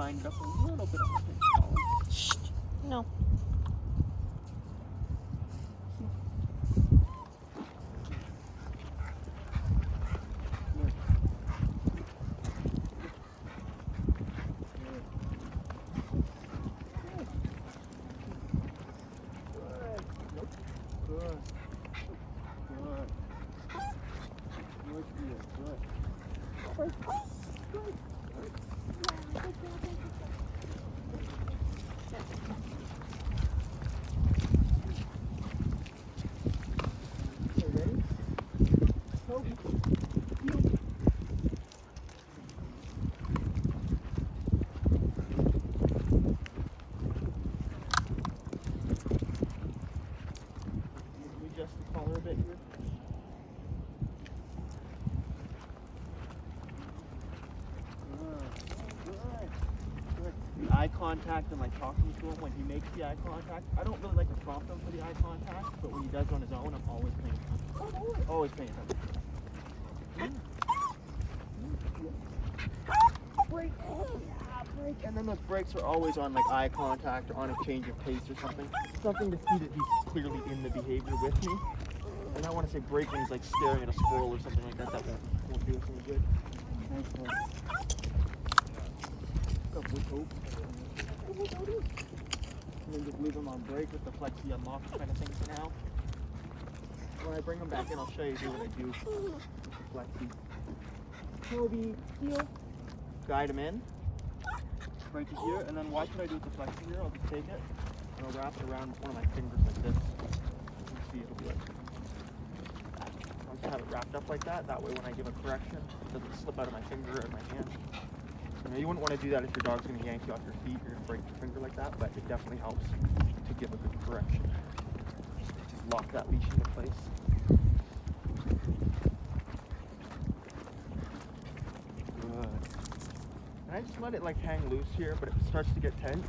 lined up a little bit on the pinch collar. Shh. No. Toby, adjust the collar a bit here. Good. The eye contact and like talking to him when he makes the eye contact. I don't really like to prompt him for the eye contact, but when he does it on his own, I'm always paying attention. Always paying attention. Break. Yeah, break. And then those breaks are always on like eye contact or on a change of pace or something. Something to see that he's clearly in the behavior with me. And I want to say break when he's like staring at a squirrel or something like that. That won't do us any good. Nice one. Up with hope. And then just leave him on break with the flexi unlock kind of thing for now. When I bring him back in, I'll show you what I do with the flexi. Toby, heel. Guide him in. Right to here, and then watch what I do with the flexi here. I'll just take it, and I'll wrap it around one of my fingers like this. You can see it'll be like, I'll just have it wrapped up like that. That way when I give a correction, it doesn't slip out of my finger or my hand. You know, you wouldn't want to do that if your dog's going to yank you off your feet. You're going to break your finger like that, but it definitely helps to give a good correction. Just lock that leash into place. And I just let it like hang loose here, but if it starts to get tense,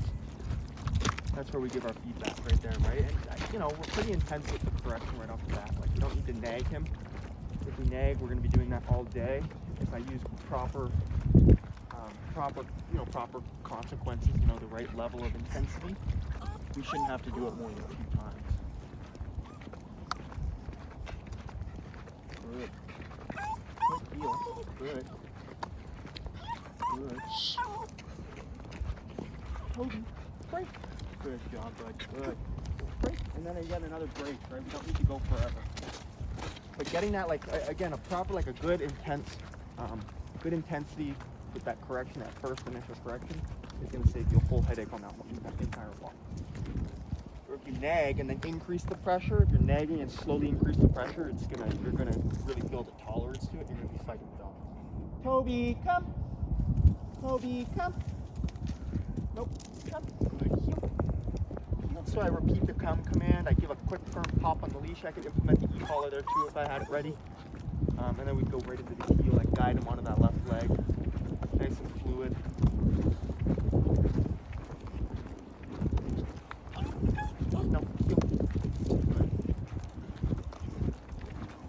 that's where we give our feedback right there, right? And you know, we're pretty intense with the correction right off the bat. Like, you don't need to nag him. If we nag, we're going to be doing that all day. If I use proper consequences, you know, the right level of intensity, we shouldn't have to do it more than a few times. Good. Good heel. Good. Good. Toby, break. Good job, bud. Good. Break. And then again, another break, right? We don't need to go forever. But getting that, like, again, a proper, like a good good intensity with that correction, that first initial correction, is going to save you a full headache on that entire walk. Or if you nag and then increase the pressure, if you're nagging and slowly increase the pressure, you're gonna really build a tolerance to it, and you're going to be fighting the dog. Toby, come. Toby, come. Nope, come. Good heel. So I repeat the come command. I give a quick firm pop on the leash. I could implement the e-collar there too if I had it ready. And then we'd go right into the heel, like guide him onto that left leg. Nice and fluid. No, heel.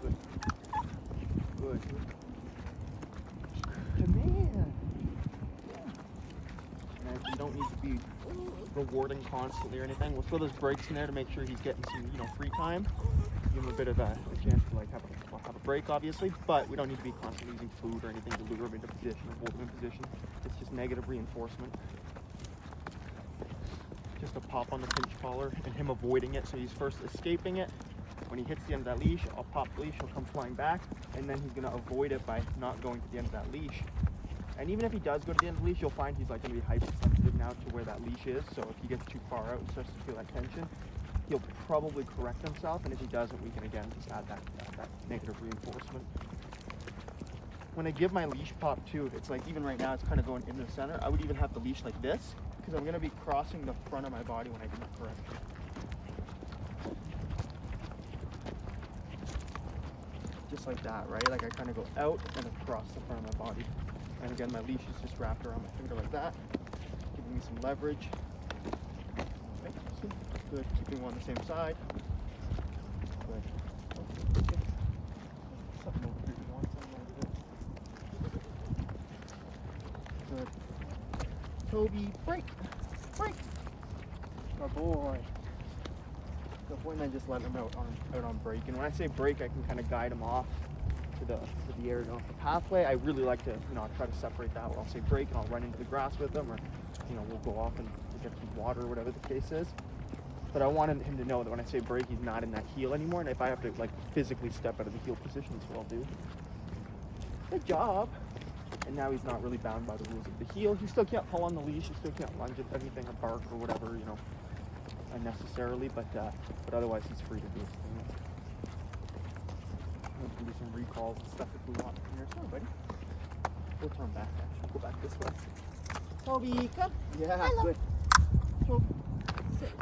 Good. Good. Good. Good man. And you don't need to be rewarding constantly or anything. We'll throw those breaks in there to make sure he's getting some, you know, free time. Give him a bit of a chance to like have a break, obviously, but we don't need to be constantly using food or anything to lure him into position or hold him in position. It's just negative reinforcement. Just a pop on the pinch collar and him avoiding it, so he's first escaping it. When he hits the end of that leash, I'll pop the leash, he'll come flying back, and then he's going to avoid it by not going to the end of that leash. And even if he does go to the end of the leash, you'll find he's like going to be hypersensitive now to where that leash is. So if he gets too far out and starts to feel that tension, he'll probably correct himself. And if he doesn't, we can again just add that negative reinforcement. When I give my leash pop too, it's like even right now it's kind of going into the center. I would even have the leash like this because I'm going to be crossing the front of my body when I do my correction. Just like that, right? Like I kind of go out and across the front of my body. And again, my leash is just wrapped around my finger like that, giving me some leverage. Okay, good, keeping them on the same side. Good. Okay. Something over here, you want something over here. Good. Toby, break, break. Good boy. Good boy, and then just let him out on break. And when I say break, I can kind of guide him off to the area off the pathway. I really like to, you know, try to separate that. Where I'll say break, and I'll run into the grass with him, or you know, we'll go off and get some water, or whatever the case is. But I wanted him to know that when I say break, he's not in that heel anymore, and if I have to like physically step out of the heel position, that's what I'll do. Good job. And now he's not really bound by the rules of the heel. He still can't pull on the leash. He still can't lunge at anything or bark or whatever, you know, unnecessarily. But otherwise, he's free to do his thing. We can do some recalls and stuff if we want. Here, come on, buddy. We'll turn back. Actually, go back this way. Toby, come. Yeah, hello. Good. Toby, sit.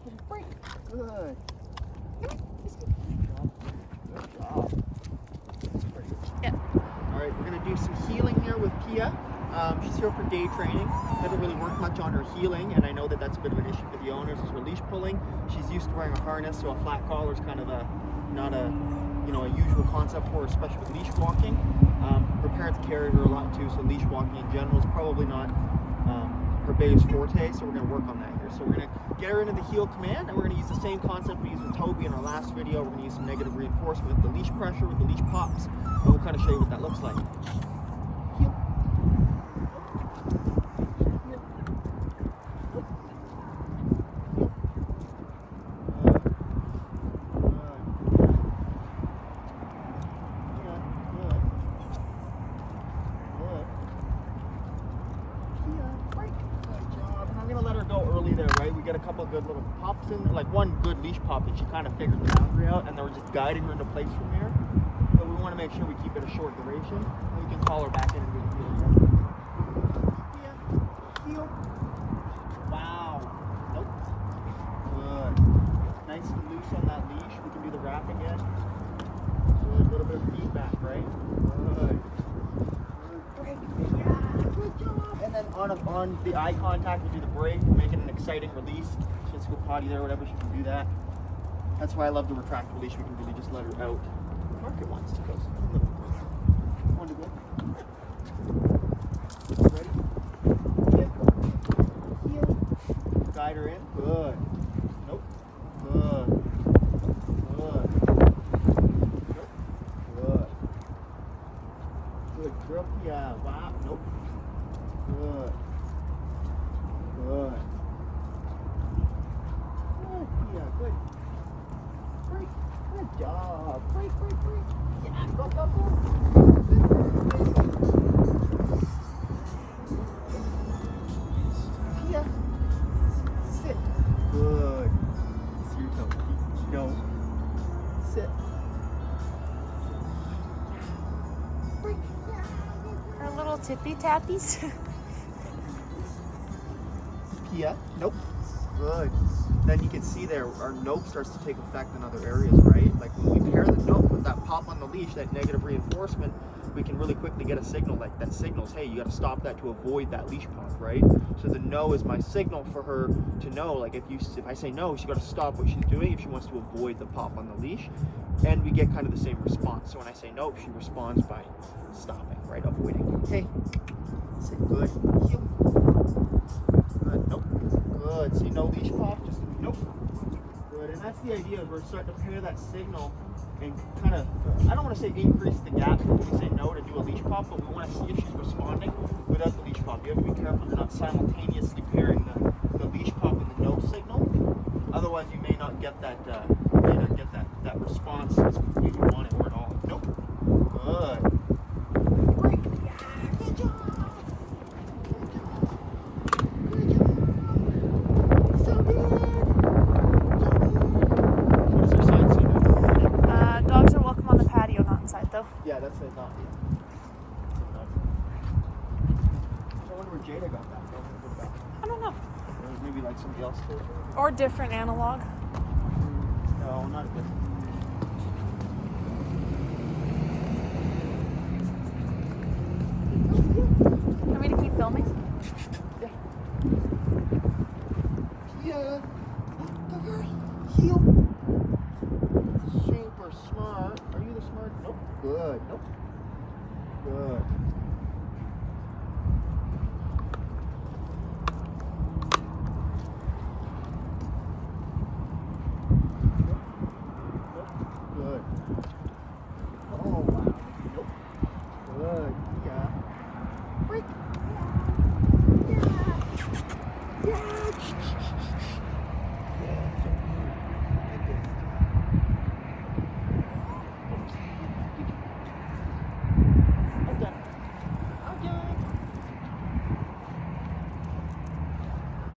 Toby, break. Good. Good job. Yeah. All right, we're gonna do some heeling here with Pia. She's here for day training. Never really worked much on her heeling, and I know that that's a bit of an issue for the owners is her leash pulling. She's used to wearing a harness, so a flat collar is kind of not a usual concept for her, especially with leash walking. Her parents carry her a lot too, so leash walking in general is probably not her biggest forte, so we're going to work on that here. So we're going to get her into the heel command, and we're going to use the same concept we used with Toby in our last video. We're going to use some negative reinforcement with the leash pressure, with the leash pops, and we'll kind of show you what that looks like. Heel. Get a couple of good little pops in, like one good leash pop that she kind of figured the boundary out, and then we're just guiding her into place from here. But we want to make sure we keep it a short duration, and we can call her back in and do the heel. Yeah. Heel. Wow. Nope. Good. Nice and loose on that leash. We can do the wrap again. Good. A little bit of feedback, right? Good. Break. Yeah. Good job. And then on the eye contact, we'll do the break. We'll make it an exciting release. She has to go potty there or whatever, she can do that. That's why I love the retractable leash. We can really just let her out. Mark it once. It goes. Want to go? Ready? Heel. Guide her in. Good. Nope. Good. Good. Nope. Good. Good girl. Yeah. Wow. Nope. Good. Good. Good. Yeah, good. Break. Good job. Break. Yeah, go. Good. Yeah. Sit. Good. See your toe. No. Sit. Break. Our little tippy tappies. Yeah. Nope. Good. Then you can see there our nope starts to take effect in other areas, right? Like when we pair the nope with that pop on the leash, that negative reinforcement, we can really quickly get a signal like that signals, hey, you got to stop that to avoid that leash pop, right? So the no is my signal for her to know, like if I say no, she's got to stop what she's doing if she wants to avoid the pop on the leash, and we get kind of the same response. So when I say nope, she responds by stopping, right? Avoiding. Hey, say good. Heel. Good. Nope. Good. See, no leash pop. Just nope. Good. And that's the idea. We're starting to pair that signal and kind of, I don't want to say increase the gap when we say no to do a leash pop, but we want to see if she's responding without the leash pop. You have to be careful you're not simultaneously pairing the leash pop and the no signal. Otherwise, you may not get that that response as quickly as you want it or at all. Nope. Good. Break. Yeah. Good job. Dogs are welcome on the patio, not inside though. Yeah, that's it. Not yet. I wonder where Jada got that. I don't know. Or maybe like somebody else did. Or different analog. No, not a different. Want me to keep filming? Yeah. Yeah. Go girl. Heel. Super smart. Are you the smart? Nope. Good. Nope. Good.